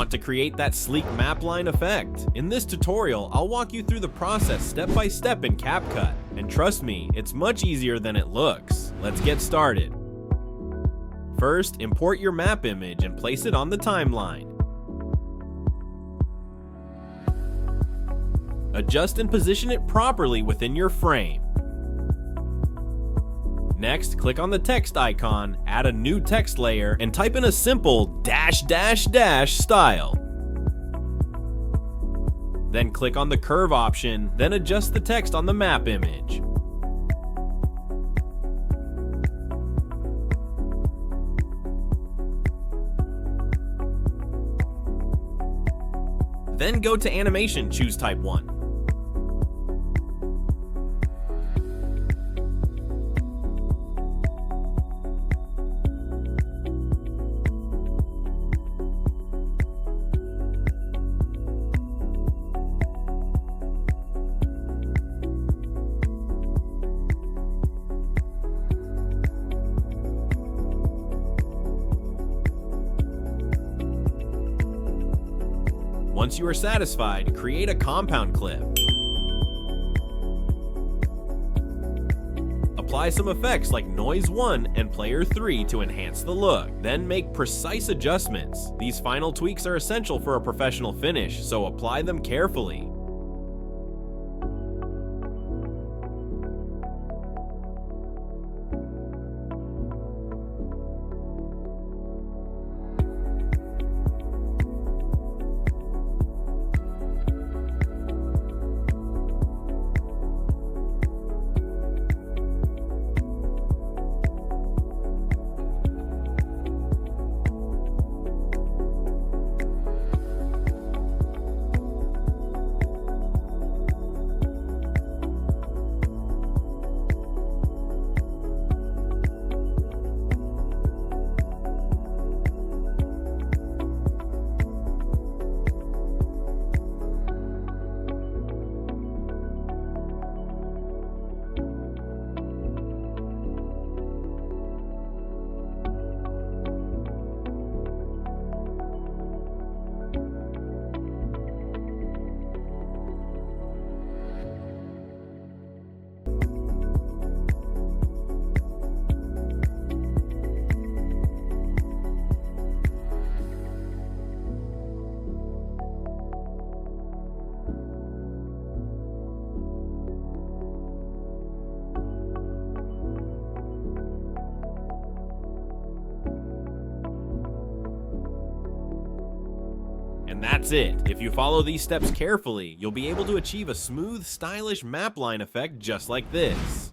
want to create that sleek map line effect. In this tutorial, I'll walk you through the process step by step in Capcut, and trust me, it's much easier than it looks. Let's get started. First, import your map image and place it on the timeline. Adjust and position it properly within your frame. Next, click on the text icon, add a new text layer, and type in a simple -- style. Then click on the curve option, then adjust the text on the map image. Then go to animation, choose type 1. Once you are satisfied, create a compound clip. Apply some effects like Noise 1 and Player 3 to enhance the look. Then make precise adjustments. These final tweaks are essential for a professional finish, so apply them carefully. And that's it. If you follow these steps carefully, you'll be able to achieve a smooth, stylish map line effect just like this.